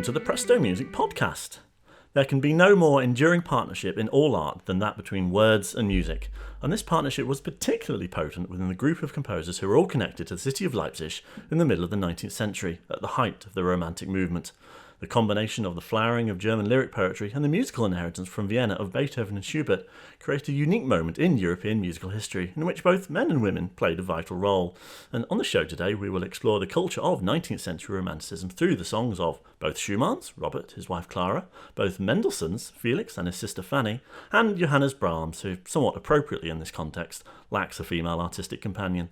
welcome to the Presto Music Podcast. There can be no more enduring partnership in all art than that between words and music, and this partnership was particularly potent within the group of composers who were all connected to the city of Leipzig in the middle of the 19th century, at the height of the Romantic movement. The combination of the flowering of German lyric poetry and the musical inheritance from Vienna of Beethoven and Schubert created a unique moment in European musical history in which both men and women played a vital role. And on the show today we will explore the culture of 19th century Romanticism through the songs of both Schumann's, Robert, his wife Clara, both Mendelssohn's, Felix and his sister Fanny, and Johannes Brahms, who, somewhat appropriately in this context, lacks a female artistic companion.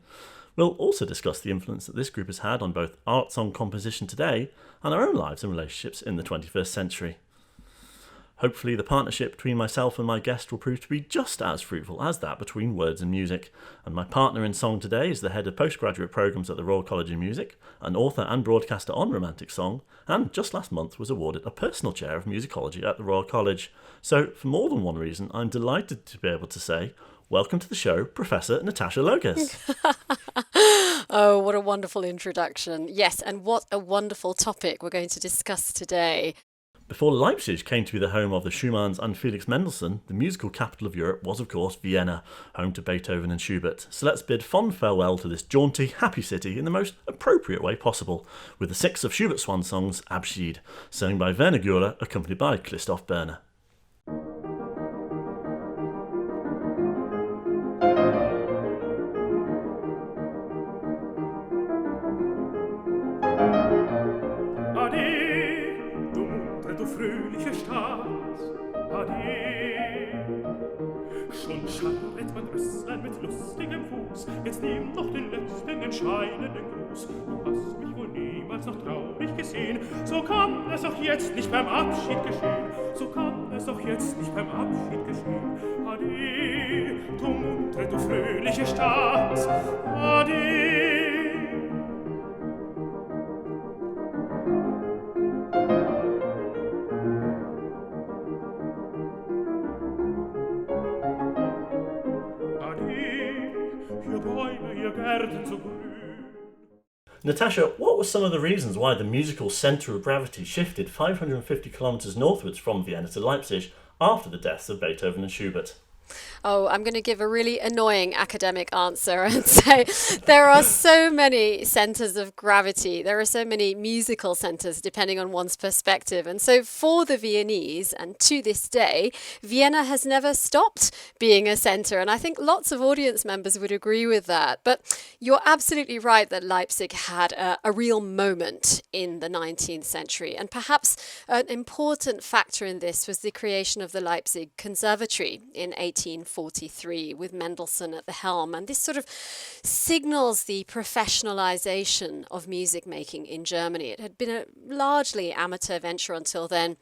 We'll also discuss the influence that this group has had on both art song composition today and our own lives and relationships in the 21st century. Hopefully the partnership between myself and my guest will prove to be just as fruitful as that between words and music. And my partner in song today is the head of postgraduate programmes at the Royal College of Music, an author and broadcaster on romantic song, and just last month was awarded a personal chair of musicology at the Royal College. So for more than one reason, I'm delighted to be able to say, welcome to the show, Professor Natasha Loges. Oh, what a wonderful introduction. Yes, and what a wonderful topic we're going to discuss today. Before Leipzig came to be the home of the Schumanns and Felix Mendelssohn, the musical capital of Europe was, of course, Vienna, home to Beethoven and Schubert. So let's bid fond farewell to this jaunty, happy city in the most appropriate way possible, with the 6 of Schubert's swan songs, Abschied, sung by Werner Guler, accompanied by Christoph Berner. Jetzt nimm noch den letzten entscheidenden Gruß. Du hast mich wohl niemals noch traurig gesehen. So kann es auch jetzt nicht beim Abschied geschehen. So kann es auch jetzt nicht beim Abschied geschehen. Ade, du muntre, du fröhliche Stadt. Ade. Natasha, what were some of the reasons why the musical centre of gravity shifted 550 kilometres northwards from Vienna to Leipzig after the deaths of Beethoven and Schubert? Oh, I'm going to give a really annoying academic answer and say there are so many centres of gravity. There are so many musical centres depending on one's perspective. And so for the Viennese, and to this day, Vienna has never stopped being a centre. And I think lots of audience members would agree with that. But you're absolutely right that Leipzig had a real moment in the 19th century. And perhaps an important factor in this was the creation of the Leipzig Conservatory in 1843 with Mendelssohn at the helm, and this sort of signals the professionalization of music making in Germany. It had been a largely amateur venture until then.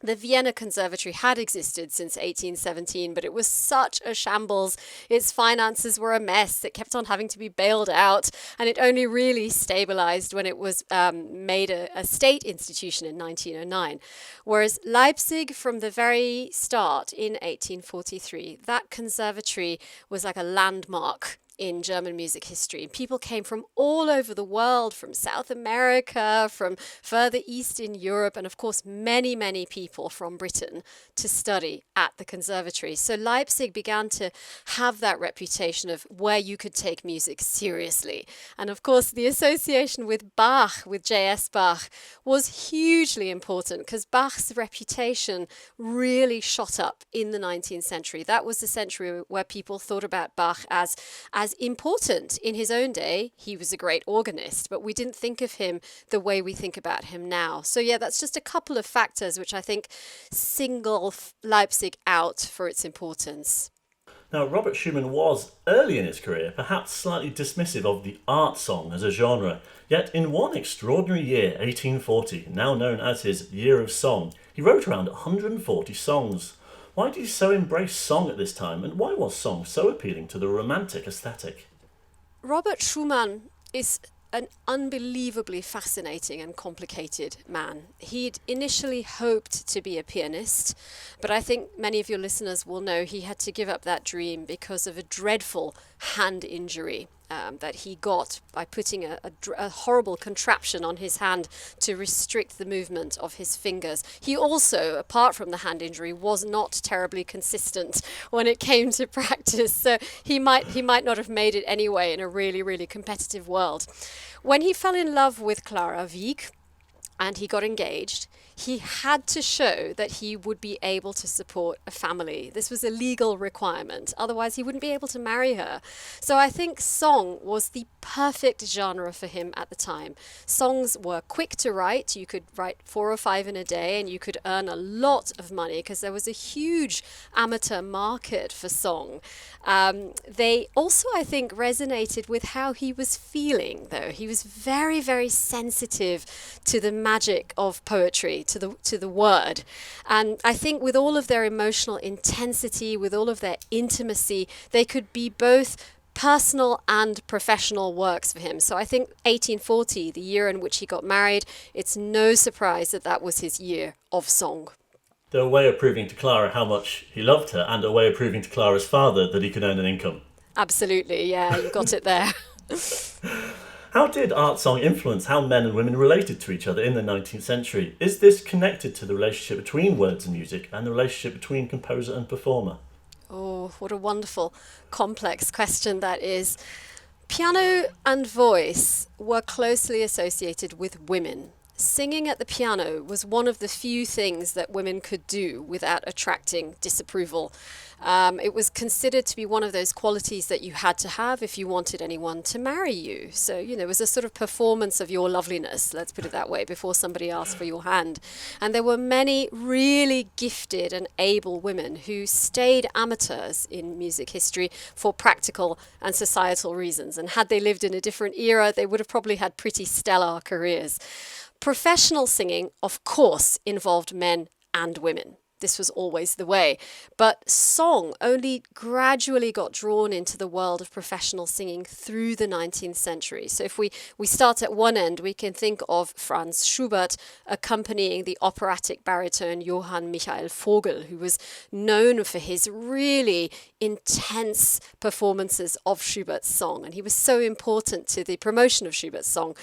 The Vienna Conservatory had existed since 1817, but it was such a shambles. Its finances were a mess. It kept on having to be bailed out, and it only really stabilized when it was made a state institution in 1909. Whereas Leipzig, from the very start in 1843, that conservatory was like a landmark in German music history. People came from all over the world, from South America, from further east in Europe, and of course many, many people from Britain to study at the conservatory. So Leipzig began to have that reputation of where you could take music seriously. And of course the association with Bach, with J.S. Bach, was hugely important because Bach's reputation really shot up in the 19th century. That was the century where people thought about Bach as important. In his own day, he was a great organist, but we didn't think of him the way we think about him now. So yeah, that's just a couple of factors which I think single Leipzig out for its importance. Now, Robert Schumann was, early in his career, perhaps slightly dismissive of the art song as a genre, yet in one extraordinary year, 1840, now known as his Year of Song, he wrote around 140 songs. Why did he so embrace song at this time, and why was song so appealing to the romantic aesthetic? Robert Schumann is an unbelievably fascinating and complicated man. He'd initially hoped to be a pianist, but I think many of your listeners will know he had to give up that dream because of a dreadful hand injury that he got by putting a horrible contraption on his hand to restrict the movement of his fingers. He also, apart from the hand injury, was not terribly consistent when it came to practice, so he might not have made it anyway in a really, really competitive world. When he fell in love with Clara Wieck and he got engaged, he had to show that he would be able to support a family. This was a legal requirement. Otherwise, he wouldn't be able to marry her. So I think song was the perfect genre for him at the time. Songs were quick to write. You could write 4 or 5 in a day, and you could earn a lot of money because there was a huge amateur market for song. They also, I think, resonated with how he was feeling, though. He was very, very sensitive to the magic of poetry, to the word. And I think with all of their emotional intensity, with all of their intimacy, they could be both personal and professional works for him. So I think 1840, the year in which he got married, it's no surprise that that was his year of song. They're a way of proving to Clara how much he loved her, and a way of proving to Clara's father that he could earn an income. Absolutely, yeah, you got it there. How did art song influence how men and women related to each other in the 19th century? Is this connected to the relationship between words and music and the relationship between composer and performer? Oh, what a wonderful, complex question that is. Piano and voice were closely associated with women. Singing at the piano was one of the few things that women could do without attracting disapproval. It was considered to be one of those qualities that you had to have if you wanted anyone to marry you. So, it was a sort of performance of your loveliness, let's put it that way, before somebody asked for your hand. And there were many really gifted and able women who stayed amateurs in music history for practical and societal reasons. And had they lived in a different era, they would have probably had pretty stellar careers. Professional singing, of course, involved men and women. This was always the way. But song only gradually got drawn into the world of professional singing through the 19th century. So if we start at one end, we can think of Franz Schubert accompanying the operatic baritone Johann Michael Vogel, who was known for his really intense performances of Schubert's song. And he was so important to the promotion of Schubert's song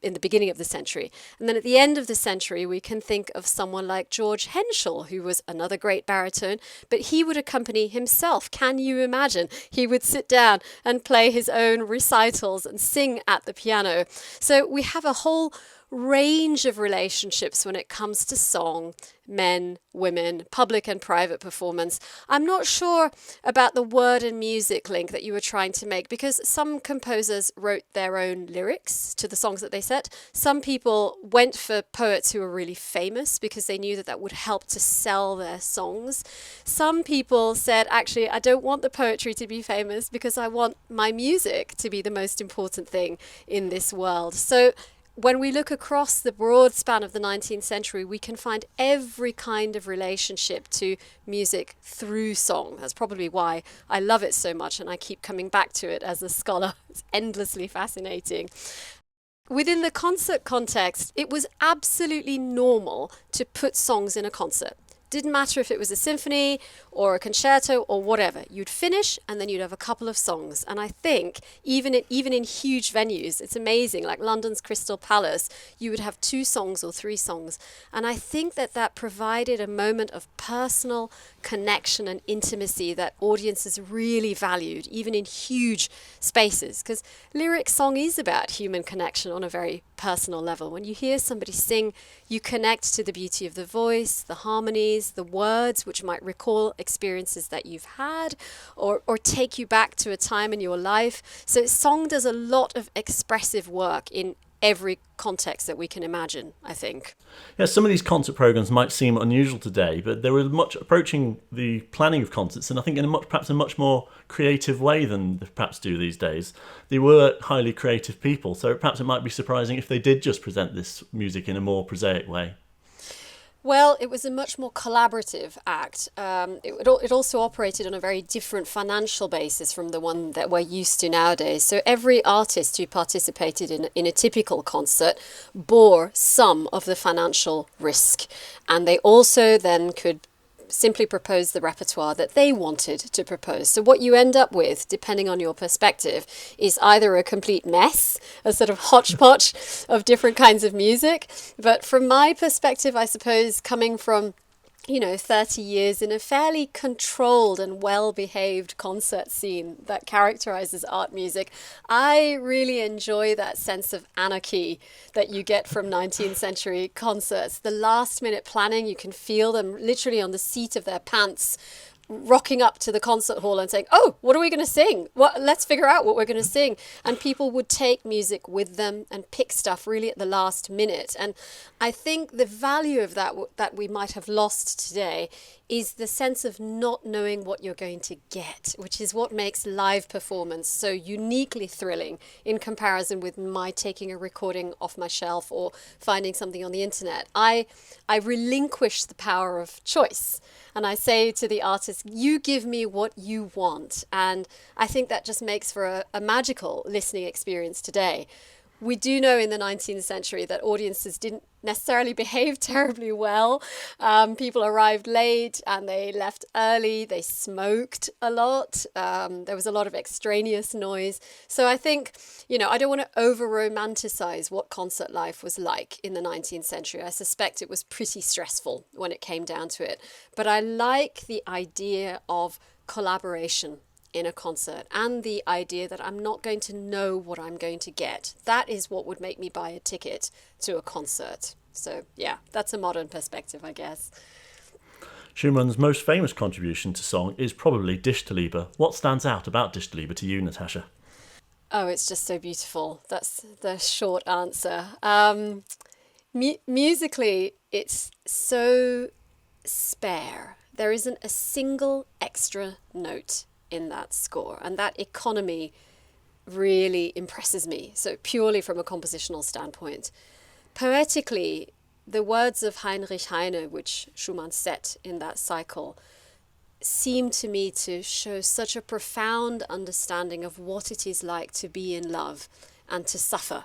in the beginning of the century. And then at the end of the century, we can think of someone like George Henschel, who was another great baritone, but he would accompany himself. Can you imagine? He would sit down and play his own recitals and sing at the piano. So we have a whole range of relationships when it comes to song, men, women, public and private performance. I'm not sure about the word and music link that you were trying to make, because some composers wrote their own lyrics to the songs that they set. Some people went for poets who were really famous because they knew that that would help to sell their songs. Some people said, actually, I don't want the poetry to be famous because I want my music to be the most important thing in this world. So when we look across the broad span of the 19th century, we can find every kind of relationship to music through song. That's probably why I love it so much, and I keep coming back to it as a scholar. It's endlessly fascinating. Within the concert context, it was absolutely normal to put songs in a concert. Didn't matter if it was a symphony or a concerto or whatever. You'd finish and then you'd have a couple of songs. And I think even in huge venues, it's amazing, like London's Crystal Palace, you would have 2 songs or 3 songs. And I think that provided a moment of personal connection and intimacy that audiences really valued, even in huge spaces. Because lyric song is about human connection on a very personal level. When you hear somebody sing, you connect to the beauty of the voice, the harmonies, the words, which might recall experiences that you've had or take you back to a time in your life. So song does a lot of expressive work in every context that we can imagine, I think. Yeah, some of these concert programs might seem unusual today, but they were much approaching the planning of concerts, and I think in perhaps a much more creative way than they perhaps do these days. They were highly creative people, so perhaps it might be surprising if they did just present this music in a more prosaic way. Well, it was a much more collaborative act. It also operated on a very different financial basis from the one that we're used to nowadays. So every artist who participated in a typical concert bore some of the financial risk. And they also then could simply propose the repertoire that they wanted to propose. So what you end up with, depending on your perspective, is either a complete mess, a sort of hodgepodge of different kinds of music. But from my perspective, I suppose, coming from 30 years in a fairly controlled and well-behaved concert scene that characterizes art music, I really enjoy that sense of anarchy that you get from 19th century concerts. The last minute planning, you can feel them literally on the seat of their pants, rocking up to the concert hall and saying, oh, what are we going to sing? Let's figure out what we're going to sing. And people would take music with them and pick stuff really at the last minute. And I think the value of that we might have lost today is the sense of not knowing what you're going to get, which is what makes live performance so uniquely thrilling in comparison with my taking a recording off my shelf or finding something on the internet. I relinquish the power of choice. And I say to the artist, you give me what you want. And I think that just makes for a magical listening experience today. We do know in the 19th century that audiences didn't necessarily behave terribly well. People arrived late and they left early. They smoked a lot. There was a lot of extraneous noise. So I think, I don't want to over-romanticize what concert life was like in the 19th century. I suspect it was pretty stressful when it came down to it. But I like the idea of collaboration in a concert and the idea that I'm not going to know what I'm going to get. That is what would make me buy a ticket to a concert. So yeah, that's a modern perspective, I guess. Schumann's most famous contribution to song is probably Dichterliebe. What stands out about Dichterliebe to you, Natasha? Oh, it's just so beautiful. That's the short answer. Musically, it's so spare. There isn't a single extra note in that score, and that economy really impresses me, so purely from a compositional standpoint. Poetically, the words of Heinrich Heine, which Schumann set in that cycle, seem to me to show such a profound understanding of what it is like to be in love and to suffer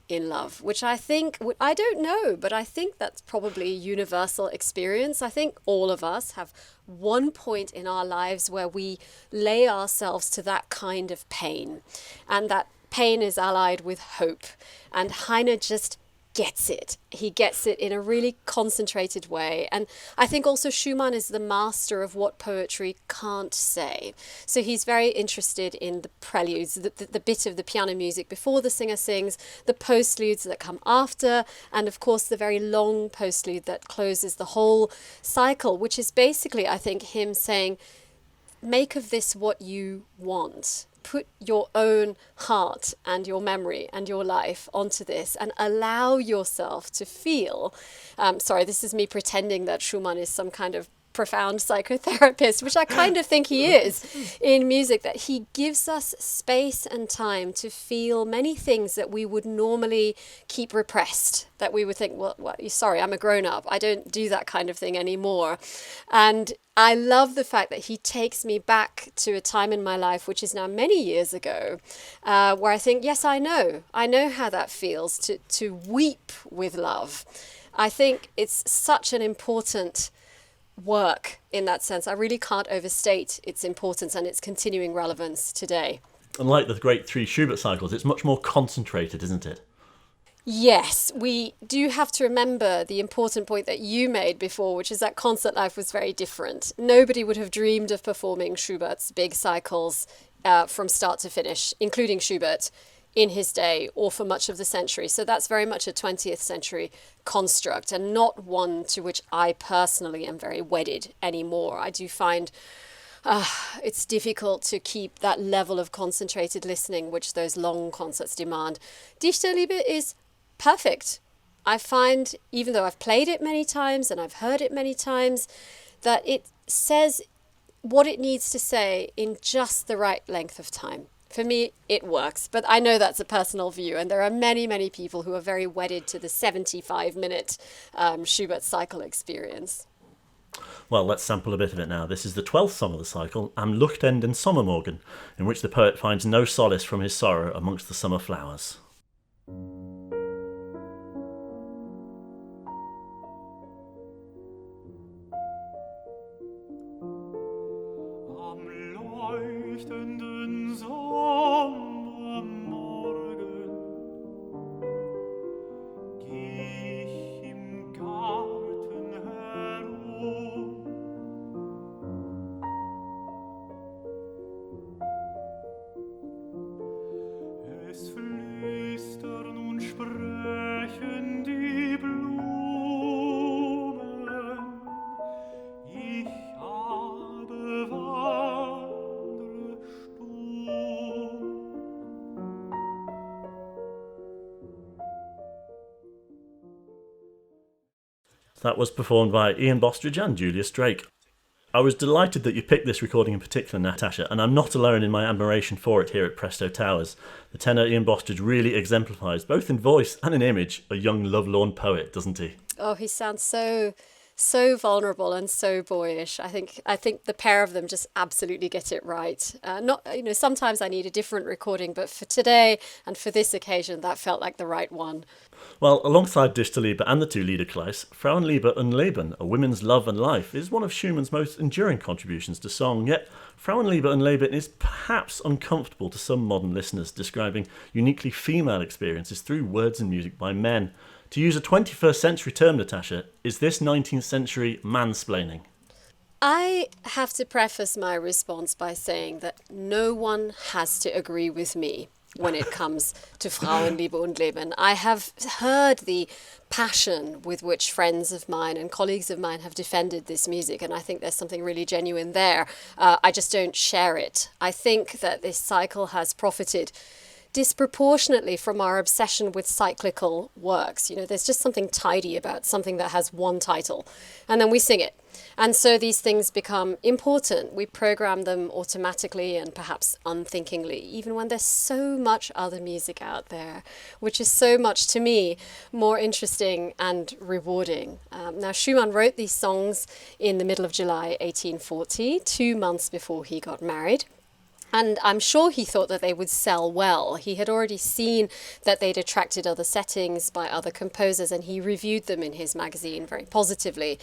in love, which I think, I don't know, but I think that's probably a universal experience. I think all of us have one point in our lives where we lay ourselves to that kind of pain, and that pain is allied with hope. And Heine just gets it. He gets it in a really concentrated way. And I think also Schumann is the master of what poetry can't say. So he's very interested in the preludes, the bit of the piano music before the singer sings, the postludes that come after, and of course the very long postlude that closes the whole cycle, which is basically, I think, him saying, make of this what you want. Put your own heart and your memory and your life onto this and allow yourself to feel. Sorry, this is me pretending that Schumann is some kind of profound psychotherapist, which I kind of think he is in music, that he gives us space and time to feel many things that we would normally keep repressed, that we would think, well, sorry, I'm a grown-up, I don't do that kind of thing anymore. And I love the fact that he takes me back to a time in my life, which is now many years ago, where I think, yes, I know how that feels to weep with love. I think it's such an important work in that sense. I really can't overstate its importance and its continuing relevance today. Unlike the great three Schubert cycles, it's much more concentrated, isn't it? Yes, we do have to remember the important point that you made before, which is that concert life was very different. Nobody would have dreamed of performing Schubert's big cycles from start to finish, including Schubert, in his day or for much of the century. So that's very much a 20th century construct and not one to which I personally am very wedded anymore. I do find it's difficult to keep that level of concentrated listening which those long concerts demand. Dichterliebe is perfect. I find, even though I've played it many times and I've heard it many times, that it says what it needs to say in just the right length of time. For me, it works, but I know that's a personal view, and there are many, many people who are very wedded to the 75-minute Schubert cycle experience. Well, let's sample a bit of it now. This is the 12th song of the cycle, Am Luchtend den Sommermorgen, in which the poet finds no solace from his sorrow amongst the summer flowers. leuchtenden Sommermorgen geh ich im Garten herum. Es flüstern und sprechen die Blumen, ich aber wandle stumm. That was performed by Ian Bostridge and Julius Drake. I was delighted that you picked this recording in particular, Natasha, and I'm not alone in my admiration for it here at Presto Towers. The tenor Ian Bostridge really exemplifies, both in voice and in image, a young lovelorn poet, doesn't he? Oh, he sounds so vulnerable and so boyish. I think the pair of them just absolutely get it right. Sometimes I need a different recording, but for today and for this occasion, that felt like the right one. Well, alongside Dichterliebe and the two Liederkreis, Frauenliebe und Leben, A Women's Love and Life, is one of Schumann's most enduring contributions to song, yet Frauenliebe und Leben is perhaps uncomfortable to some modern listeners, describing uniquely female experiences through words and music by men. To use a 21st century term, Natasha, is this 19th century mansplaining? I have to preface my response by saying that no one has to agree with me when it comes to Frauenliebe und Leben. I have heard the passion with which friends of mine and colleagues of mine have defended this music, and I think there's something really genuine there. I just don't share it. I think that this cycle has profited disproportionately from our obsession with cyclical works. You know, there's just something tidy about something that has one title, and then we sing it. And so these things become important. We program them automatically and perhaps unthinkingly, even when there's so much other music out there, which is so much, to me, more interesting and rewarding. Now, Schumann wrote these songs in the middle of July 1840, 2 months before he got married. And I'm sure he thought that they would sell well. He had already seen that they'd attracted other settings by other composers, and he reviewed them in his magazine very positively.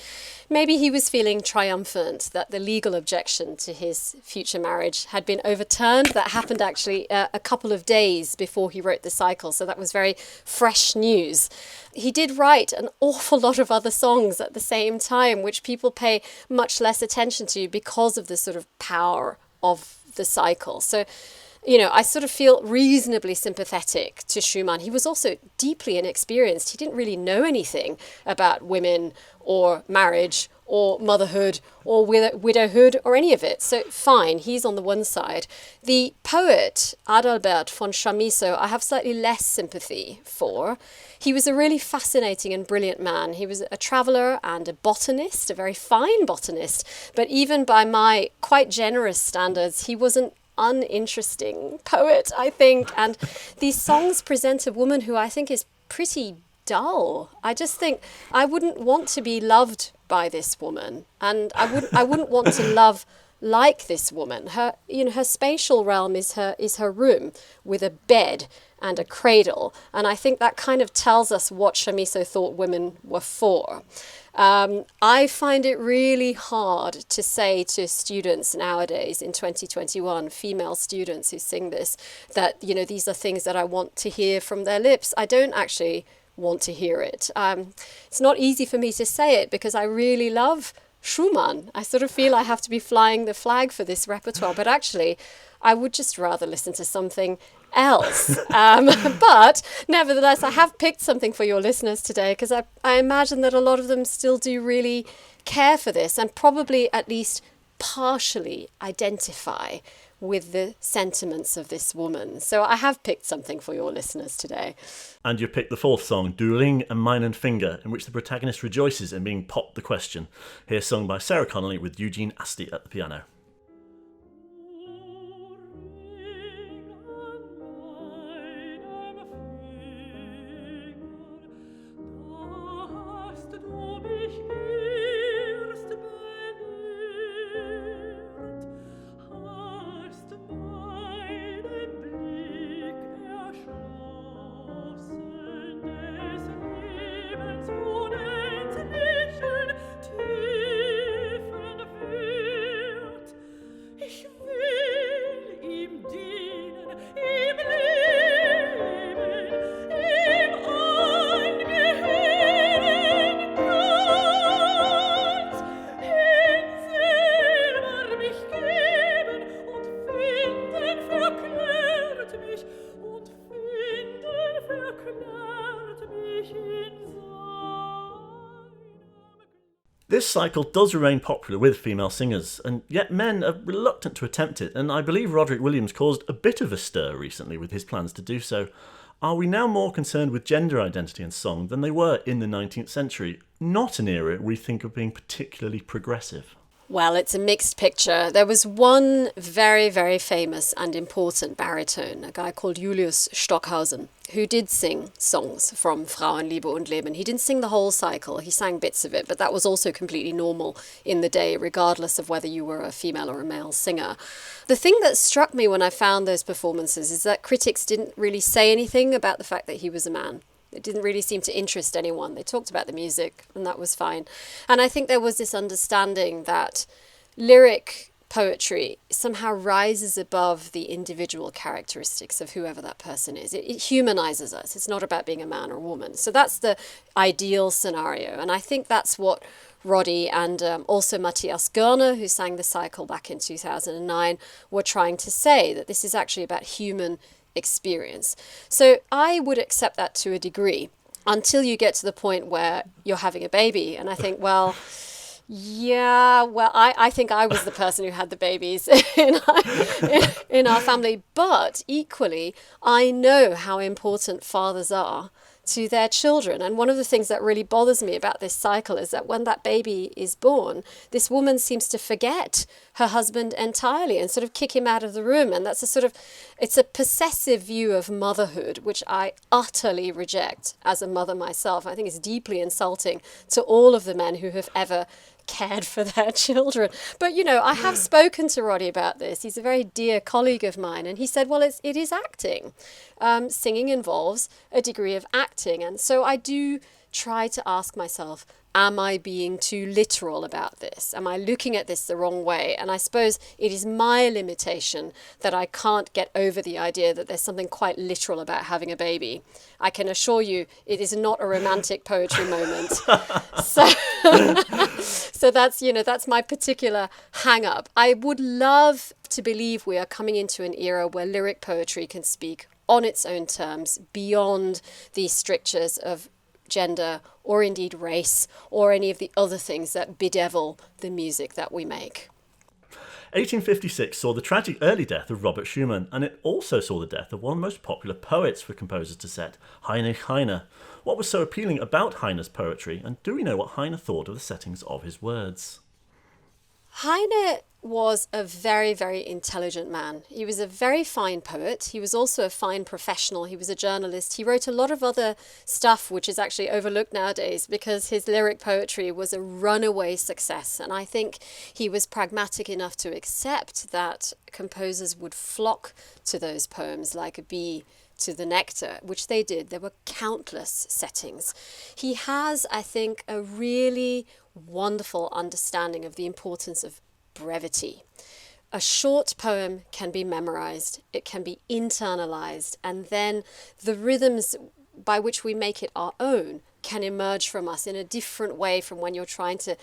Maybe he was feeling triumphant that the legal objection to his future marriage had been overturned. That happened actually a couple of days before he wrote the cycle, so that was very fresh news. He did write an awful lot of other songs at the same time, which people pay much less attention to because of the sort of power of the cycle. So, you know, I sort of feel reasonably sympathetic to Schumann. He was also deeply inexperienced. He didn't really know anything about women or marriage or motherhood or widowhood or any of it. So fine, he's on the one side. The poet Adalbert von Chamisso, I have slightly less sympathy for. He was a really fascinating and brilliant man. He was a traveller and a botanist, a very fine botanist. But even by my quite generous standards, he was an uninteresting poet, I think. And these songs present a woman who I think is pretty dull. I just think I wouldn't want to be loved by this woman, and I wouldn't want to love like this woman. Her spatial realm is her room with a bed and a cradle, and I think that kind of tells us what Chamisso thought women were for. I find it really hard to say to students nowadays in 2021, female students who sing this, that, you know, these are things that I want to hear from their lips. I don't actually want to hear it. It's not easy for me to say it because I really love Schumann. I sort of feel I have to be flying the flag for this repertoire, but actually I would just rather listen to something else. But nevertheless, I have picked something for your listeners today because I imagine that a lot of them still do really care for this and probably at least partially identify with the sentiments of this woman. So I have picked something for your listeners today. And you picked the fourth song, Du Ring and meinen Finger, in which the protagonist rejoices in being popped the question. Here sung by Sarah Connolly with Eugene Asti at the piano. This cycle does remain popular with female singers, and yet men are reluctant to attempt it, and I believe Roderick Williams caused a bit of a stir recently with his plans to do so. Are we now more concerned with gender identity in song than they were in the 19th century? Not an era we think of being particularly progressive. Well, it's a mixed picture. There was one very, very famous and important baritone, a guy called Julius Stockhausen, who did sing songs from Frauenliebe und Leben. He didn't sing the whole cycle, he sang bits of it, but that was also completely normal in the day, regardless of whether you were a female or a male singer. The thing that struck me when I found those performances is that critics didn't really say anything about the fact that he was a man. It didn't really seem to interest anyone. They talked about the music, and that was fine. And I think there was this understanding that lyric poetry somehow rises above the individual characteristics of whoever that person is. It humanizes us. It's not about being a man or a woman. So that's the ideal scenario. And I think that's what Roddy and also Matthias Görner, who sang the cycle back in 2009, were trying to say, that this is actually about human experience. So I would accept that to a degree until you get to the point where you're having a baby. And I think, well, I think I was the person who had the babies in our family. But equally, I know how important fathers are to their children. And one of the things that really bothers me about this cycle is that when that baby is born, this woman seems to forget her husband entirely and sort of kick him out of the room. And that's it's a possessive view of motherhood, which I utterly reject as a mother myself. I think it's deeply insulting to all of the men who have ever cared for their children. But, I have spoken to Roddy about this. He's a very dear colleague of mine. And he said, well, it is acting. Singing involves a degree of acting. And so I do try to ask myself, am I being too literal about this? Am I looking at this the wrong way? And I suppose it is my limitation that I can't get over the idea that there's something quite literal about having a baby. I can assure you it is not a romantic poetry moment. So that's my particular hang-up. I would love to believe we are coming into an era where lyric poetry can speak on its own terms beyond the strictures of gender or indeed race or any of the other things that bedevil the music that we make. 1856 saw the tragic early death of Robert Schumann, and it also saw the death of one of the most popular poets for composers to set, Heinrich Heine. What was so appealing about Heine's poetry, and do we know what Heine thought of the settings of his words? Heine was a very, very intelligent man. He was a very fine poet. He was also a fine professional. He was a journalist. He wrote a lot of other stuff which is actually overlooked nowadays because his lyric poetry was a runaway success. And I think he was pragmatic enough to accept that composers would flock to those poems like a bee to the nectar, which they did. There were countless settings. He has, I think, a really wonderful understanding of the importance of brevity. A short poem can be memorized, it can be internalized, and then the rhythms by which we make it our own can emerge from us in a different way from when you're trying to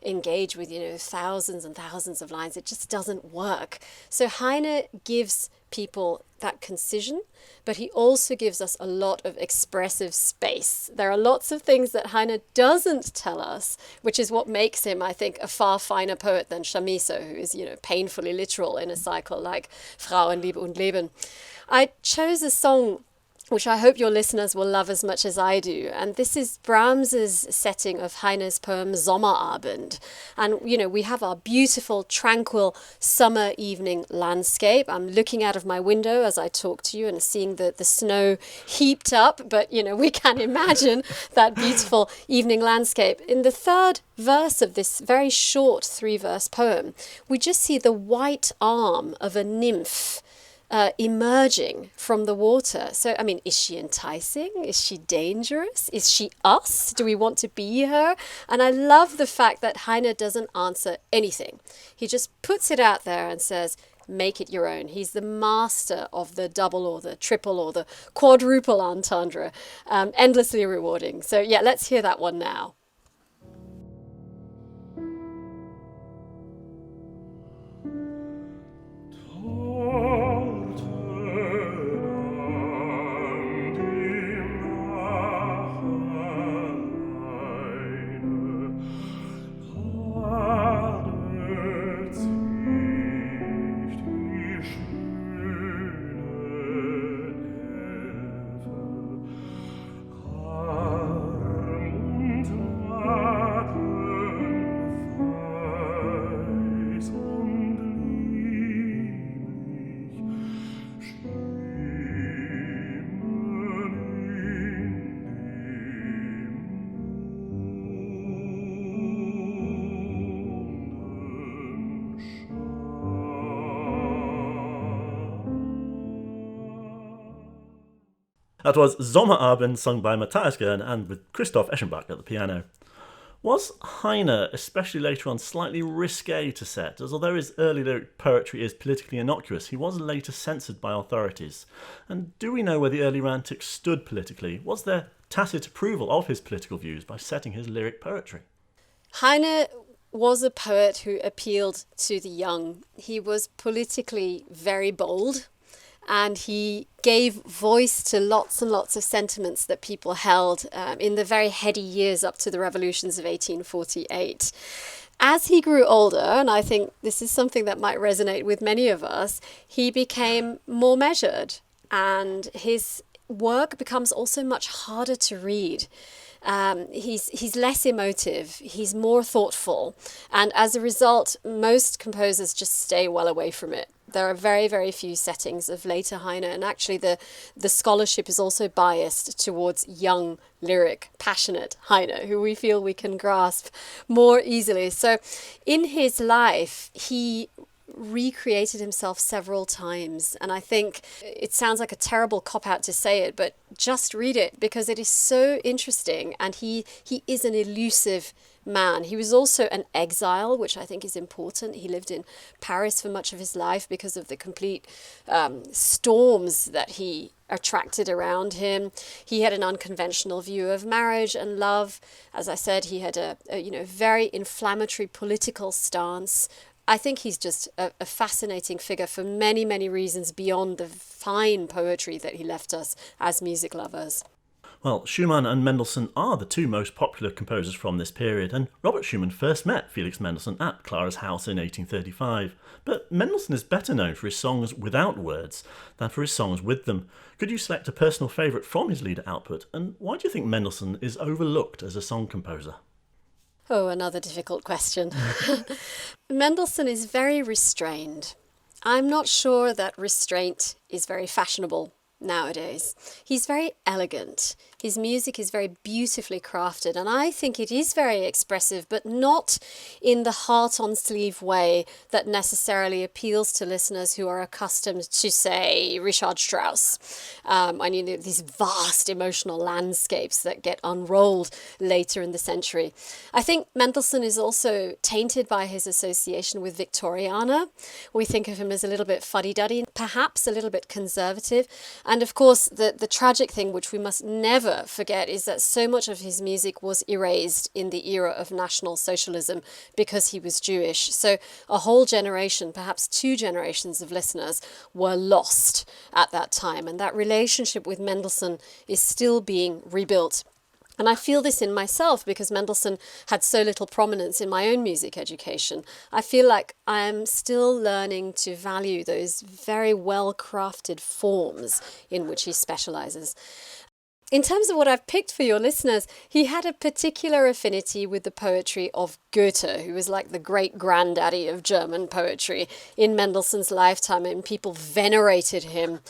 engage with, thousands and thousands of lines. It just doesn't work. So Heine gives people that concision, but he also gives us a lot of expressive space. There are lots of things that Heine doesn't tell us, which is what makes him, I think, a far finer poet than Chamisso, who is, painfully literal in a cycle like Frauenliebe und Leben. I chose a song which I hope your listeners will love as much as I do. And this is Brahms's setting of Heine's poem Sommerabend. And, we have our beautiful, tranquil summer evening landscape. I'm looking out of my window as I talk to you and seeing the snow heaped up. But, we can imagine that beautiful evening landscape. In the third verse of this very short 3-verse poem, we just see the white arm of a nymph emerging from the water. So, is she enticing? Is she dangerous? Is she us? Do we want to be her? And I love the fact that Heine doesn't answer anything. He just puts it out there and says, make it your own. He's the master of the double or the triple or the quadruple entendre. Endlessly rewarding. So yeah, let's hear that one now. That was Sommerabend, sung by Matthias Gern and with Christoph Eschenbach at the piano. Was Heine, especially later on, slightly risque to set, as although his early lyric poetry is politically innocuous, he was later censored by authorities? And do we know where the early Romantics stood politically? Was there tacit approval of his political views by setting his lyric poetry? Heine was a poet who appealed to the young. He was politically very bold, and he gave voice to lots and lots of sentiments that people held in the very heady years up to the revolutions of 1848. As he grew older, and I think this is something that might resonate with many of us, he became more measured, and his work becomes also much harder to read. He's less emotive, he's more thoughtful, and as a result, most composers just stay well away from it. There are very, very few settings of later Heine, and actually the scholarship is also biased towards young, lyric, passionate Heine, who we feel we can grasp more easily. So in his life, he recreated himself several times, and I think it sounds like a terrible cop-out to say it, but just read it because it is so interesting, and he is an elusive man. He was also an exile, which I think is important. He lived in Paris for much of his life because of the complete storms that he attracted around him. He had an unconventional view of marriage and love. As I said, he had a very inflammatory political stance. I think he's just a fascinating figure for many, many reasons beyond the fine poetry that he left us as music lovers. Well, Schumann and Mendelssohn are the two most popular composers from this period, and Robert Schumann first met Felix Mendelssohn at Clara's house in 1835. But Mendelssohn is better known for his songs without words than for his songs with them. Could you select a personal favourite from his Lieder output, and why do you think Mendelssohn is overlooked as a song composer? Oh, another difficult question. Mendelssohn is very restrained. I'm not sure that restraint is very fashionable nowadays. He's very elegant. His music is very beautifully crafted, and I think it is very expressive, but not in the heart-on-sleeve way that necessarily appeals to listeners who are accustomed to, say, Richard Strauss. These vast emotional landscapes that get unrolled later in the century. I think Mendelssohn is also tainted by his association with Victoriana. We think of him as a little bit fuddy-duddy, perhaps a little bit conservative. And of course, the tragic thing, which we must never forget, is that so much of his music was erased in the era of National Socialism because he was Jewish. So a whole generation, perhaps two generations of listeners were lost at that time. And that relationship with Mendelssohn is still being rebuilt. And I feel this in myself because Mendelssohn had so little prominence in my own music education. I feel like I am still learning to value those very well-crafted forms in which he specializes. In terms of what I've picked for your listeners, he had a particular affinity with the poetry of Goethe, who was like the great granddaddy of German poetry in Mendelssohn's lifetime, and people venerated him.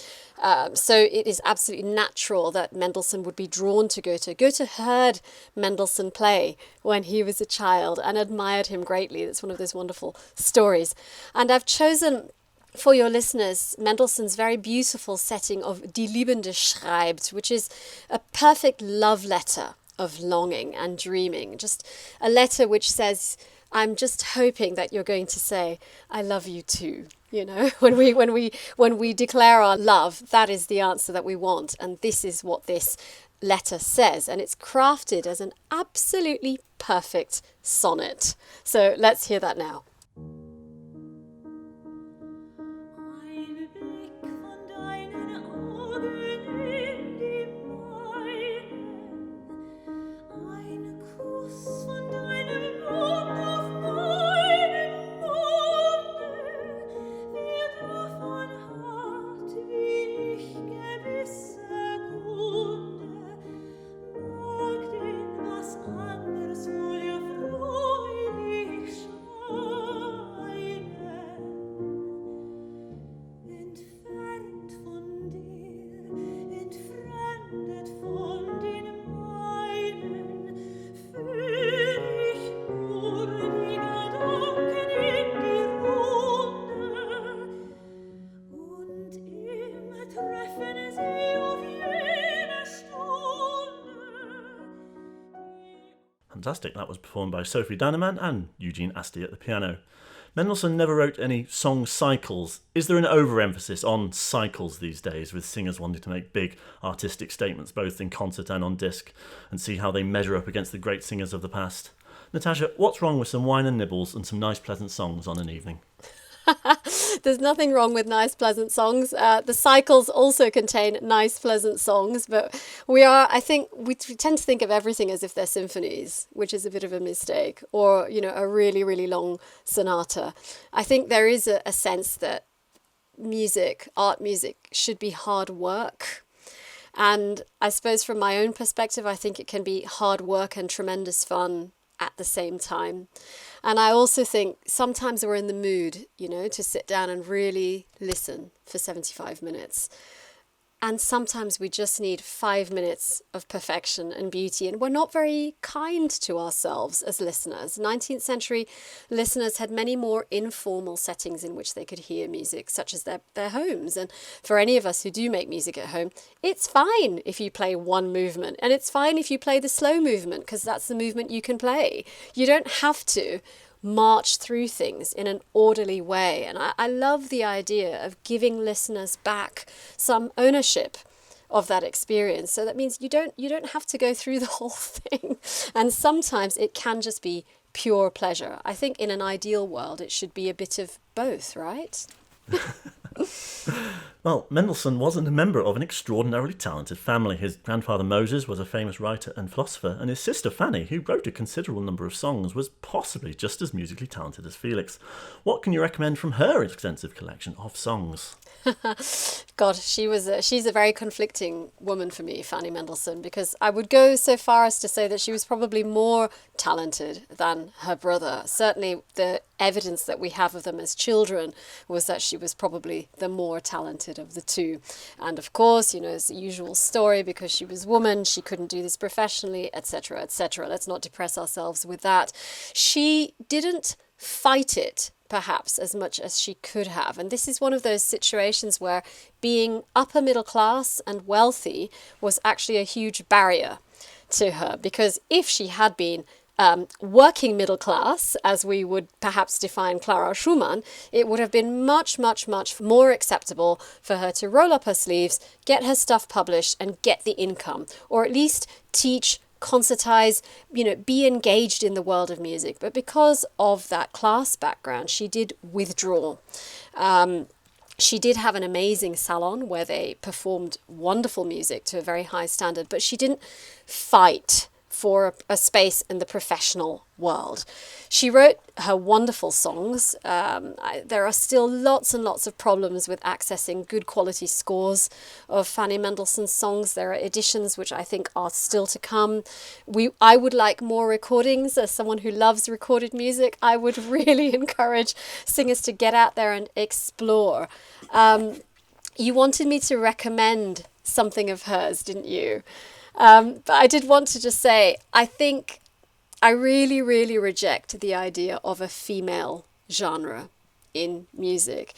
So it is absolutely natural that Mendelssohn would be drawn to Goethe. Goethe heard Mendelssohn play when he was a child and admired him greatly. That's one of those wonderful stories. And I've chosen for your listeners Mendelssohn's very beautiful setting of Die Liebende schreibt, which is a perfect love letter of longing and dreaming. Just a letter which says, I'm just hoping that you're going to say, I love you too. You know, when we declare our love, that is the answer that we want. And this is what this letter says. And it's crafted as an absolutely perfect sonnet. So let's hear that now. Anders wohl ja freulich scheint. Fantastic. That was performed by Sophie Dannemann and Eugene Asti at the piano. Mendelssohn never wrote any song cycles. Is there an overemphasis on cycles these days, with singers wanting to make big artistic statements both in concert and on disc, and see how they measure up against the great singers of the past? Natasha, what's wrong with some wine and nibbles and some nice pleasant songs on an evening? There's nothing wrong with nice, pleasant songs. The cycles also contain nice, pleasant songs, but we tend to think of everything as if they're symphonies, which is a bit of a mistake, or, a really, really long sonata. I think there is a sense that art music, should be hard work. And I suppose from my own perspective, I think it can be hard work and tremendous fun at the same time. And I also think sometimes we're in the mood, to sit down and really listen for 75 minutes. And sometimes we just need 5 minutes of perfection and beauty. And we're not very kind to ourselves as listeners. 19th century listeners had many more informal settings in which they could hear music, such as their homes. And for any of us who do make music at home, it's fine if you play one movement. And it's fine if you play the slow movement, because that's the movement you can play. You don't have to march through things in an orderly way. And I love the idea of giving listeners back some ownership of that experience. So that means you don't have to go through the whole thing. And sometimes it can just be pure pleasure. I think in an ideal world it should be a bit of both, right? Well, Mendelssohn wasn't a member of an extraordinarily talented family. His grandfather Moses was a famous writer and philosopher, and his sister Fanny, who wrote a considerable number of songs, was possibly just as musically talented as Felix. What can you recommend from her extensive collection of songs? God, she's a very conflicting woman for me, Fanny Mendelssohn, because I would go so far as to say that she was probably more talented than her brother. Certainly the evidence that we have of them as children was that she was probably the more talented of the two. And of course, it's the usual story, because she was a woman, she couldn't do this professionally, etc., etc. Let's not depress ourselves with that. She didn't fight it perhaps as much as she could have. And this is one of those situations where being upper middle class and wealthy was actually a huge barrier to her, because if she had been working middle class, as we would perhaps define Clara Schumann, it would have been much, much, much more acceptable for her to roll up her sleeves, get her stuff published and get the income, or at least teach, concertize, be engaged in the world of music. But because of that class background, she did withdraw. She did have an amazing salon where they performed wonderful music to a very high standard, but she didn't fight for a space in the professional world. She wrote her wonderful songs. There are still lots and lots of problems with accessing good quality scores of Fanny Mendelssohn's songs. There are editions which I think are still to come. I would like more recordings. As someone who loves recorded music, I would really encourage singers to get out there and explore. You wanted me to recommend something of hers, didn't you? But I did want to just say, I think I really, really reject the idea of a female genre in music.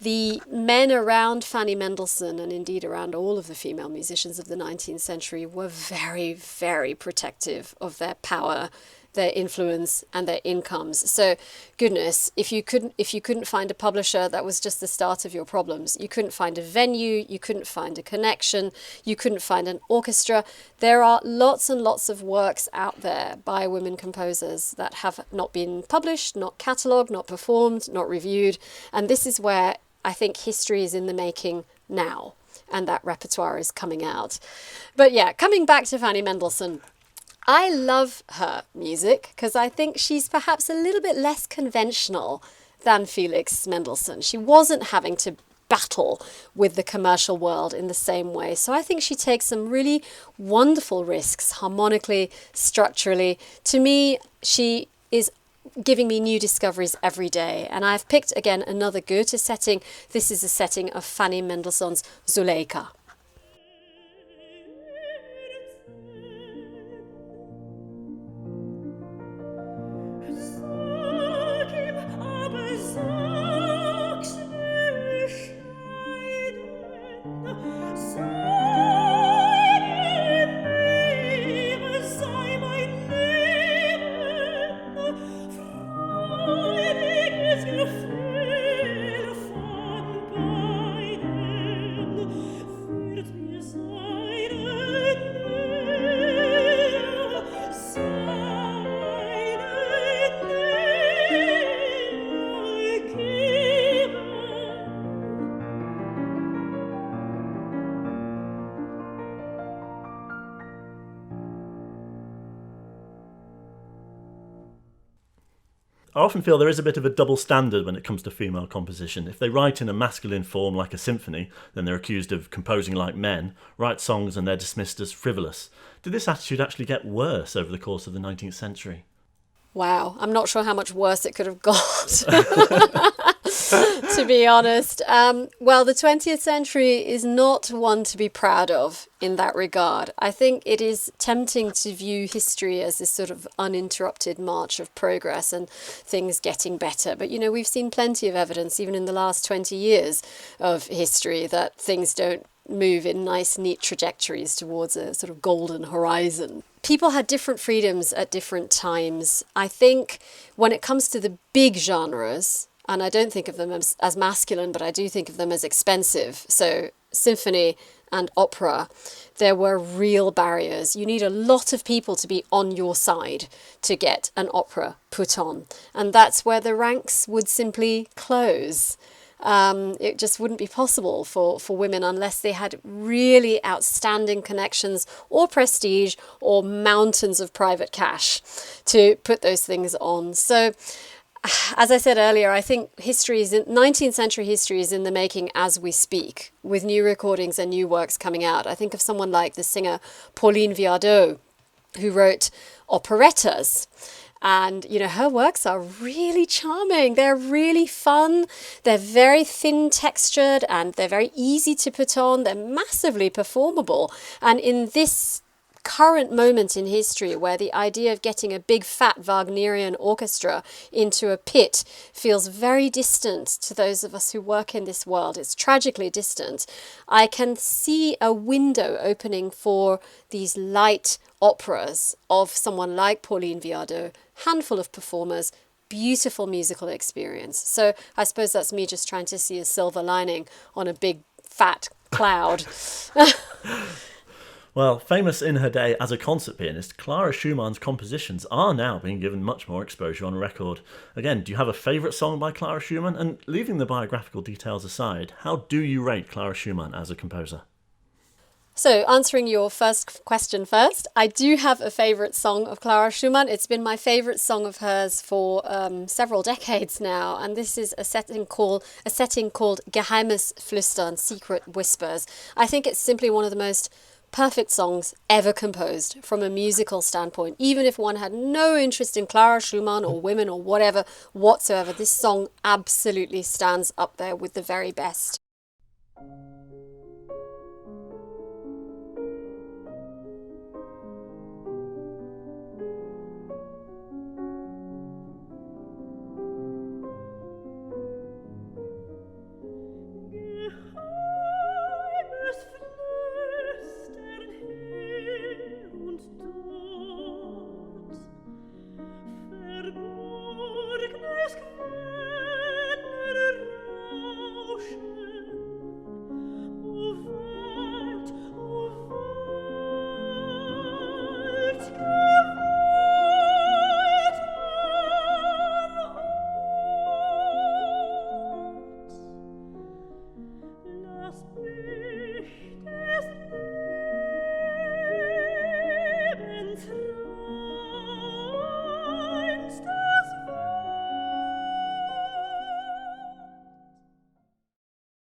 The men around Fanny Mendelssohn, and indeed around all of the female musicians of the 19th century, were very, very protective of their power, their influence and their incomes. So goodness, if you couldn't find a publisher, that was just the start of your problems. You couldn't find a venue, you couldn't find a connection, you couldn't find an orchestra. There are lots and lots of works out there by women composers that have not been published, not catalogued, not performed, not reviewed. And this is where I think history is in the making now, and that repertoire is coming out. But yeah, coming back to Fanny Mendelssohn, I love her music because I think she's perhaps a little bit less conventional than Felix Mendelssohn. She wasn't having to battle with the commercial world in the same way. So I think she takes some really wonderful risks harmonically, structurally. To me, she is giving me new discoveries every day. And I've picked again another Goethe setting. This is a setting of Fanny Mendelssohn's Zuleika. I often feel there is a bit of a double standard when it comes to female composition. If they write in a masculine form like a symphony, then they're accused of composing like men, write songs and they're dismissed as frivolous. Did this attitude actually get worse over the course of the 19th century? Wow, I'm not sure how much worse it could have got, to be honest. Well, the 20th century is not one to be proud of in that regard. I think it is tempting to view history as this sort of uninterrupted march of progress and things getting better. But, we've seen plenty of evidence, even in the last 20 years of history, that things don't move in nice, neat trajectories towards a sort of golden horizon. People had different freedoms at different times. I think when it comes to the big genres, and I don't think of them as masculine, but I do think of them as expensive. So symphony and opera, there were real barriers. You need a lot of people to be on your side to get an opera put on. And that's where the ranks would simply close. It just wouldn't be possible for women unless they had really outstanding connections or prestige or mountains of private cash to put those things on. So, as I said earlier, I think 19th century history is in the making as we speak, with new recordings and new works coming out. I think of someone like the singer Pauline Viardot, who wrote operettas. And, her works are really charming. They're really fun. They're very thin textured and they're very easy to put on. They're massively performable. And in this current moment in history where the idea of getting a big fat Wagnerian orchestra into a pit feels very distant to those of us who work in this world, it's tragically distant, I can see a window opening for these light operas of someone like Pauline Viardot, handful of performers, beautiful musical experience. So I suppose that's me just trying to see a silver lining on a big fat cloud. Well, famous in her day as a concert pianist, Clara Schumann's compositions are now being given much more exposure on record. Again, do you have a favourite song by Clara Schumann? And leaving the biographical details aside, how do you rate Clara Schumann as a composer? So, answering your first question first, I do have a favourite song of Clara Schumann. It's been my favourite song of hers for several decades now, and this is a setting called Geheimes Flüstern, Secret Whispers. I think it's simply one of the most perfect songs ever composed from a musical standpoint. Even if one had no interest in Clara Schumann or women or whatever whatsoever, this song absolutely stands up there with the very best.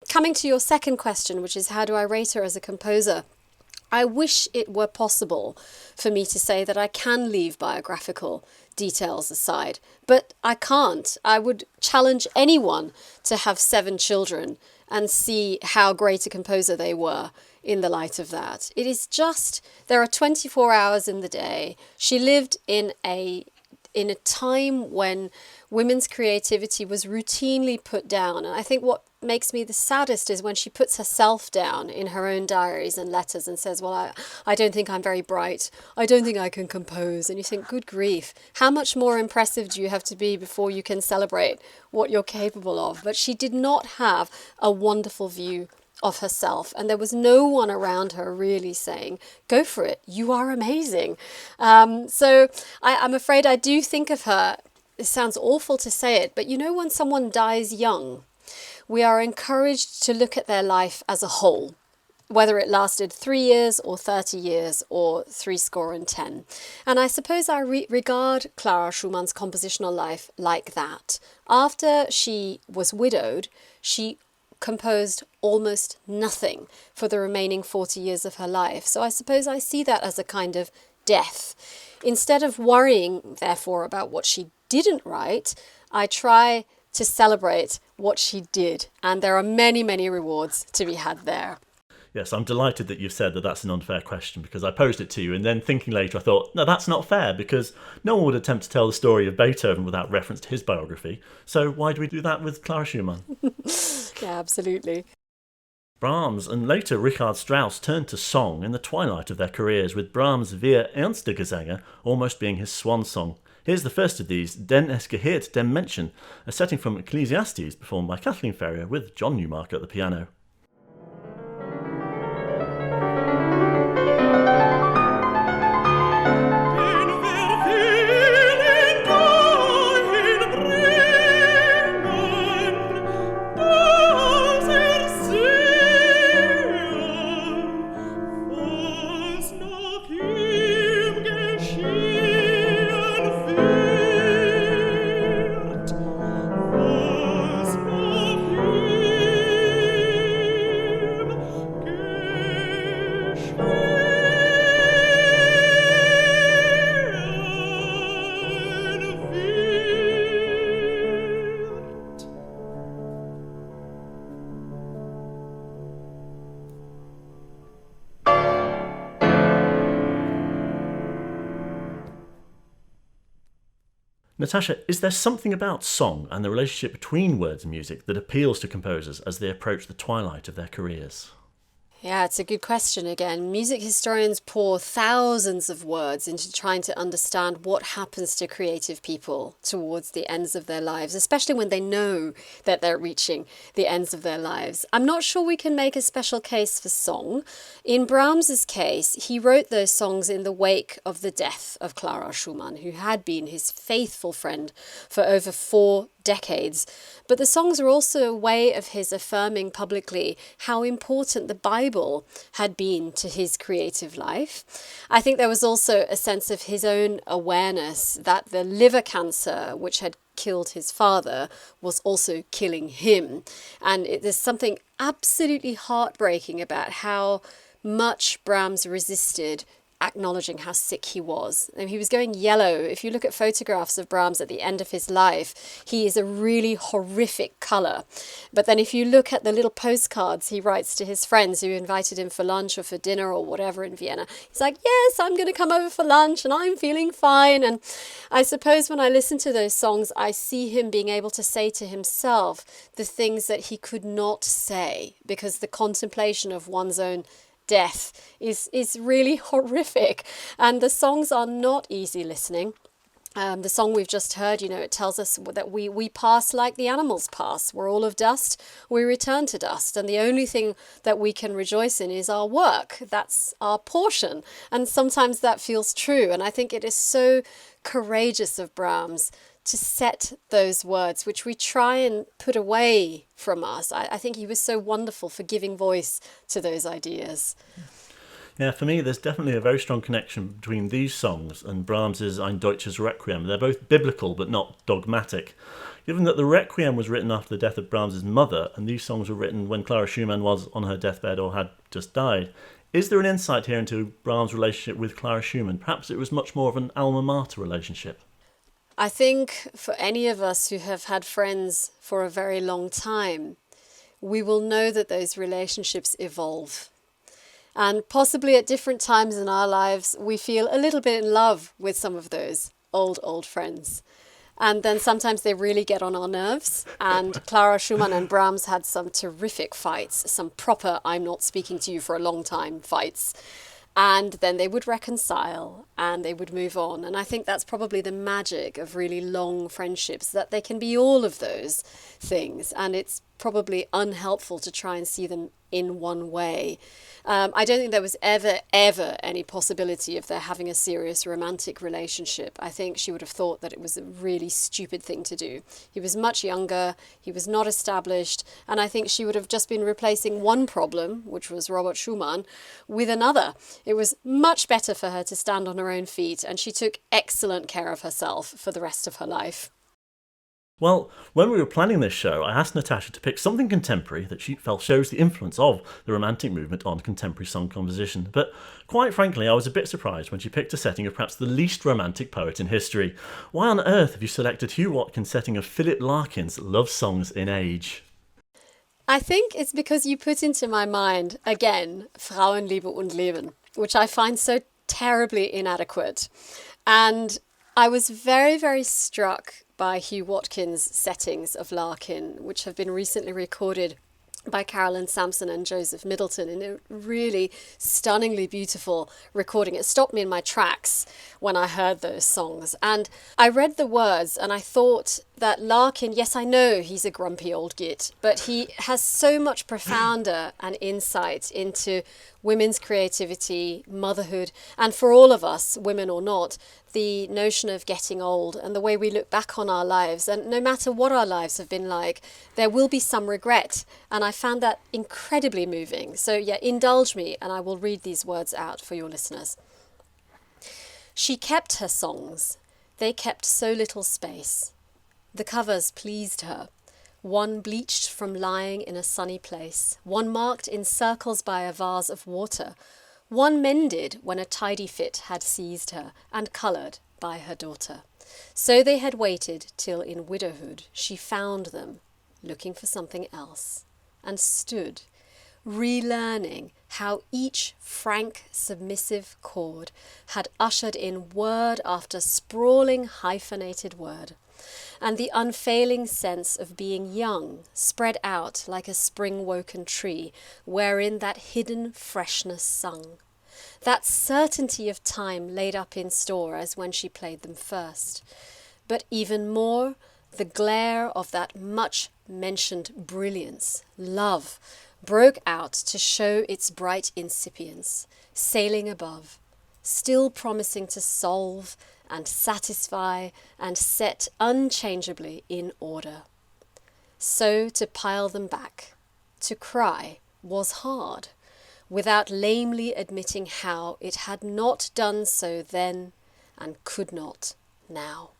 Coming to your second question, which is how do I rate her as a composer? I wish it were possible for me to say that I can leave biographical details aside, but I can't. I would challenge anyone to have 7 children and see how great a composer they were in the light of that. It is just, there are 24 hours in the day. She lived in a time when women's creativity was routinely put down. And I think what makes me the saddest is when she puts herself down in her own diaries and letters and says, well, I don't think I'm very bright. I don't think I can compose. And you think, good grief, how much more impressive do you have to be before you can celebrate what you're capable of? But she did not have a wonderful view of herself, and there was no one around her really saying, go for it, you are amazing. So I'm afraid I do think of her, it sounds awful to say it, but when someone dies young, we are encouraged to look at their life as a whole. whether it lasted 3 years or 30 years or 70. And I suppose I regard Clara Schumann's compositional life like that. After she was widowed, she composed almost nothing for the remaining 40 years of her life. So I suppose I see that as a kind of death. Instead of worrying, therefore, about what she didn't write, I try to celebrate what she did. And there are many, many rewards to be had there. Yes, I'm delighted that you've said that that's an unfair question, because I posed it to you and then thinking later I thought, no, that's not fair, because no one would attempt to tell the story of Beethoven without reference to his biography. So why do we do that with Clara Schumann? Yeah, absolutely. Brahms and later Richard Strauss turned to song in the twilight of their careers, with Brahms' Wir Ernste Gesänge almost being his swan song. Here's the first of these, Den es gehört dem Menschen, a setting from Ecclesiastes performed by Kathleen Ferrier with John Newmark at the piano. Natasha, is there something about song and the relationship between words and music that appeals to composers as they approach the twilight of their careers? Yeah, it's a good question again. Music historians pour thousands of words into trying to understand what happens to creative people towards the ends of their lives, especially when they know that they're reaching the ends of their lives. I'm not sure we can make a special case for song. In Brahms's case, he wrote those songs in the wake of the death of Clara Schumann, who had been his faithful friend for over 4 decades. But the songs are also a way of his affirming publicly how important the Bible had been to his creative life. I think there was also a sense of his own awareness that the liver cancer, which had killed his father, was also killing him. And there's something absolutely heartbreaking about how much Brahms resisted acknowledging how sick he was. And he was going yellow. If you look at photographs of Brahms at the end of his life, he is a really horrific colour. But then if you look at the little postcards he writes to his friends who invited him for lunch or for dinner or whatever in Vienna, he's like, yes, I'm going to come over for lunch and I'm feeling fine. And I suppose when I listen to those songs, I see him being able to say to himself the things that he could not say, because the contemplation of one's own death is really horrific, and the songs are not easy listening. The song we've just heard, it tells us that we pass like the animals pass. We're all of dust, we return to dust, and the only thing that we can rejoice in is our work. That's our portion, and sometimes that feels true, and I think it is so courageous of Brahms to set those words, which we try and put away from us. I think he was so wonderful for giving voice to those ideas. Yeah, for me, there's definitely a very strong connection between these songs and Brahms's Ein Deutsches Requiem. They're both biblical but not dogmatic. Given that the Requiem was written after the death of Brahms's mother, and these songs were written when Clara Schumann was on her deathbed or had just died, is there an insight here into Brahms' relationship with Clara Schumann? Perhaps it was much more of an alma mater relationship. I think for any of us who have had friends for a very long time, we will know that those relationships evolve. And possibly at different times in our lives, we feel a little bit in love with some of those old friends. And then sometimes they really get on our nerves. And Clara Schumann and Brahms had some terrific fights, some proper I'm not speaking to you for a long time fights. And then they would reconcile and they would move on. And I think that's probably the magic of really long friendships, that they can be all of those things. And it's probably unhelpful to try and see them in one way. I don't think there was ever any possibility of their having a serious romantic relationship. I think she would have thought that it was a really stupid thing to do. He was much younger, he was not established, and I think she would have just been replacing one problem, which was Robert Schumann, with another. It was much better for her to stand on her own feet, and she took excellent care of herself for the rest of her life. Well, when we were planning this show, I asked Natasha to pick something contemporary that she felt shows the influence of the Romantic movement on contemporary song composition. But quite frankly, I was a bit surprised when she picked a setting of perhaps the least romantic poet in history. Why on earth have you selected Hugh Watkins' setting of Philip Larkin's Love Songs in Age? I think it's because you put into my mind, again, Frauenliebe und Leben, which I find so terribly inadequate. And I was very, very struck by Hugh Watkins' settings of Larkin, which have been recently recorded by Carolyn Sampson and Joseph Middleton in a really stunningly beautiful recording. It stopped me in my tracks when I heard those songs. And I read the words and I thought that Larkin, yes, I know he's a grumpy old git, but he has so much profounder an insight into women's creativity, motherhood, and for all of us, women or not, the notion of getting old and the way we look back on our lives. And no matter what our lives have been like, there will be some regret. And I found that incredibly moving. So yeah, indulge me and I will read these words out for your listeners. She kept her songs. They kept so little space. The covers pleased her. One bleached from lying in a sunny place, one marked in circles by a vase of water, one mended when a tidy fit had seized her, and coloured by her daughter. So they had waited till in widowhood she found them, looking for something else, and stood, relearning how each frank, submissive chord had ushered in word after sprawling hyphenated word, and the unfailing sense of being young spread out like a spring-woken tree wherein that hidden freshness sung. That certainty of time laid up in store as when she played them first. But even more, the glare of that much-mentioned brilliance, love, broke out to show its bright incipience, sailing above, still promising to solve and satisfy and set unchangeably in order. So to pile them back, to cry, was hard, without lamely admitting how it had not done so then and could not now.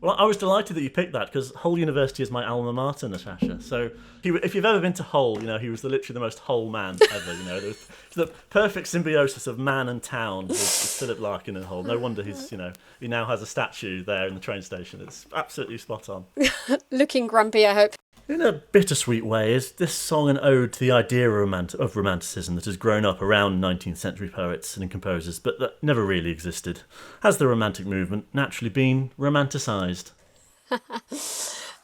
Well, I was delighted that you picked that because Hull University is my alma mater, Natasha. So if you've ever been to Hull, he was literally the most Hull man ever. There was the perfect symbiosis of man and town with Philip Larkin in Hull. No wonder he now has a statue there in the train station. It's absolutely spot on. Looking grumpy, I hope. In a bittersweet way, is this song an ode to the idea of romanticism that has grown up around 19th century poets and composers, but that never really existed? Has the Romantic movement naturally been romanticised?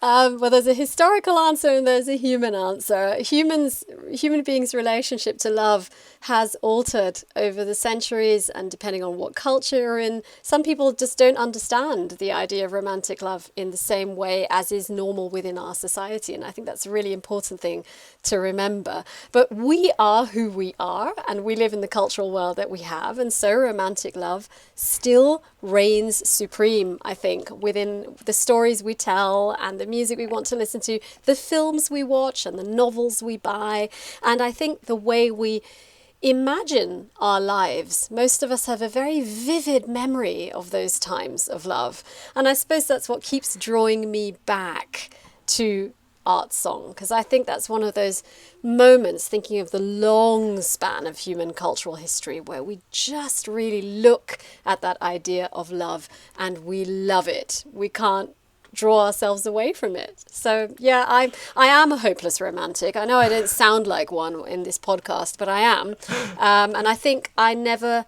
Well, there's a historical answer and there's a human answer. Human beings' relationship to love has altered over the centuries, and depending on what culture you're in, some people just don't understand the idea of romantic love in the same way as is normal within our society. And I think that's a really important thing to remember. But we are who we are, and we live in the cultural world that we have, and so romantic love still reigns supreme, I think, within the stories we tell and the music we want to listen to, the films we watch and the novels we buy. And I think the way we imagine our lives, most of us have a very vivid memory of those times of love. And I suppose that's what keeps drawing me back to art song, because I think that's one of those moments, thinking of the long span of human cultural history, where we just really look at that idea of love and we love it. We can't draw ourselves away from it. So yeah, I am a hopeless romantic. I know I don't sound like one in this podcast, but I am. And I think I never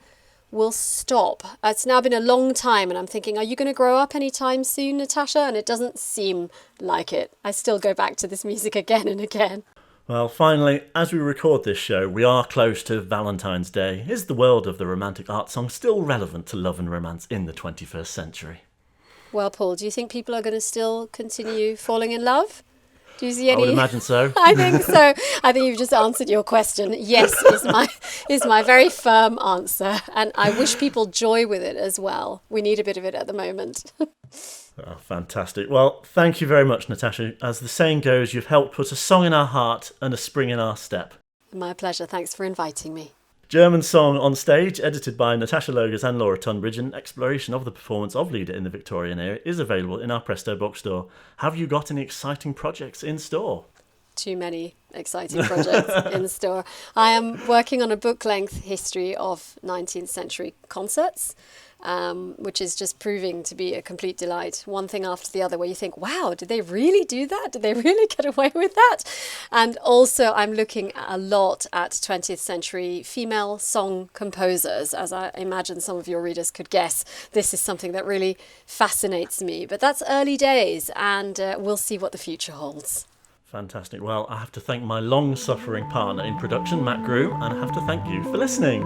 will stop. It's now been a long time and I'm thinking, are you going to grow up anytime soon, Natasha? And it doesn't seem like it. I still go back to this music again and again. Well, finally, as we record this show, we are close to Valentine's Day. Is the world of the romantic art song still relevant to love and romance in the 21st century? Well, Paul, do you think people are going to still continue falling in love? Do you see any? I would imagine so. I think so. I think you've just answered your question. Yes, is my very firm answer, and I wish people joy with it as well. We need a bit of it at the moment. Oh, fantastic. Well, thank you very much, Natasha. As the saying goes, you've helped put a song in our heart and a spring in our step. My pleasure. Thanks for inviting me. German Song on Stage, edited by Natasha Loges and Laura Tunbridge, an exploration of the performance of Lieder in the Victorian era, is available in our Presto bookstore. Have you got any exciting projects in store? Too many exciting projects in store. I am working on a book-length history of 19th century concerts, which is just proving to be a complete delight. One thing after the other, where you think, wow, did they really do that? Did they really get away with that? And also I'm looking a lot at 20th century female song composers. As I imagine some of your readers could guess, this is something that really fascinates me. But that's early days, and we'll see what the future holds. Fantastic. Well, I have to thank my long-suffering partner in production, Matt Groom, and I have to thank you for listening.